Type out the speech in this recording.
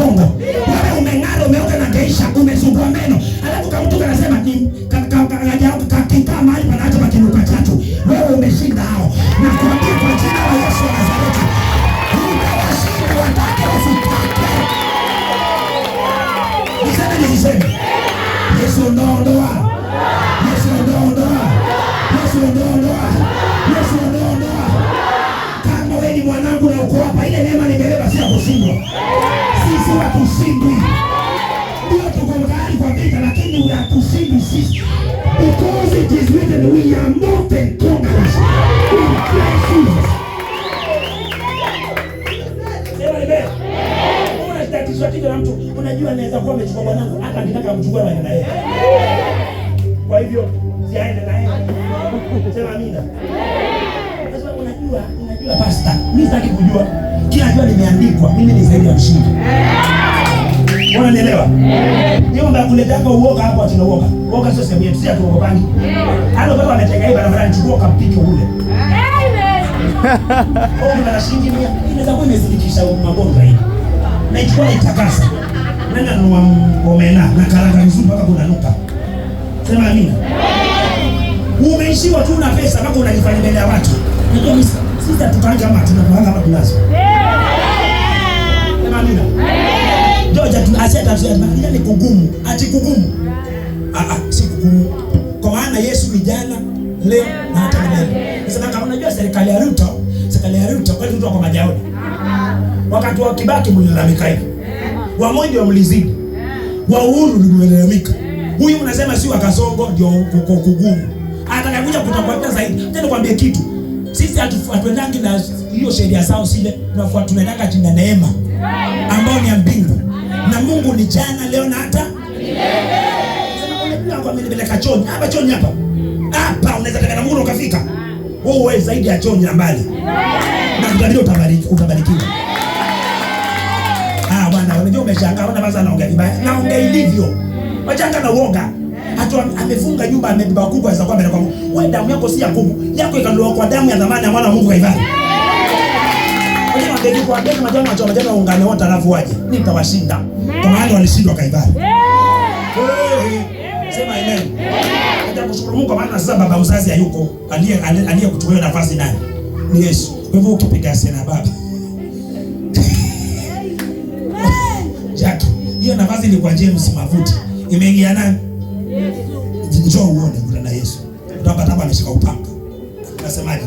uongo. Wewe umeng'ara, umeoga na geisha, umezungua meno. Alafu kama mtu anasema ni kakikaa mahali panacho pakinuka tatu. Wewe umeshinda hao. Na kuambia kwa jina la Yesu wa Nazareti, utawashinda watake wasitake. Niseme. Yesu ondoa. Yesu ondoa. Yesu ondoa. Yesu ondoa. Kama wewe ni mwanangu na uko hapa, ile neema nimebeba si ya kushindwa. Sisi hatushindwi. Ndio tuko tayari kwa vita, lakini hatushindwi sisi. Because it is written, we are more than conquerors in Christ Jesus. Tatizo mtu unajua anaweza kuwa amechukua mwanangu hata nitaka kumchukua na yeye. Kwa hivyo siaende na yeye. Sema amina. Sasa unajua pastor, mimi sitaki kujua. Kila jua limeandikwa, mimi ni zaidi ya mshindi. Unanielewa? Ndio mbona kuletaka uoga hapo atina uoga. Uoga sio sehemu yetu, si atuogopani. Hata baba ameteka hii barabara chukua kampike ule. Oh, na shilingi 100 inaweza kuwa imezidikisha magonjwa hii. Na ichukua itakasa. Nenda nunua omena na karanga nzuri mpaka kunanuka. Sema amina. Umeishiwa tu na pesa mpaka unalifanya mbele ya watu. Unajua sisi tukanga kama tunapanga kama tunazo. Sema amina. Joja tunasema ile ni kugumu. Ati kugumu. Si kugumu. Kwa maana Yesu ni jana, leo na hata milele. Sasa kama unajua serikali ya Ruto kwa Ruto kwa majaoni. Wakati wa Kibaki mlilalamika hivi. Wa Moi ndio mlizidi. Wa Uhuru ndio mlilalamika. Huyu unasema si wa Kasongo ndio kugumu. Atakakuja kutakwenda zaidi. Tena nikwambie kitu. Sisi hatuendangi na hiyo sheria zao zile. Tunaendanga chini neema ambayo ni ya mbingu. Na Mungu ni jana, leo na hata milele. Sasa unajua kwa mimi nipeleka choni. Hapa choni hapa. Hapa unaweza taka na Mungu ukafika. Wewe zaidi ya choni na mbali. Na kutabiri utabarikiwa. Bwana, unajua umeshangaa, una baza naongea vibaya. Naongea ilivyo. Wachanga na uoga. Hata amefunga nyumba amebeba kubwa za kwamba kwa wewe damu yako si ya kubu. Yako ikaloa kwa damu ya dhamani ya mwana wa Mungu kaivani. Unajua ndege kwa ndege majana ungane wote alafu waje. Nitawashinda. Kwa maana walishindwa kaivani. Sema amen. Nataka kushukuru Mungu kwa maana sasa baba uzazi hayuko. Aliyekuchukua nafasi nani? Ni Yesu. Kwa hivyo ukipiga sana baba. Jackie, hiyo nafasi ni kwa James Mavuti. Imeingia nani? Yesu. Njoo uone kuna na Yesu. Utapata hapa ameshika upanga. Unasemaje?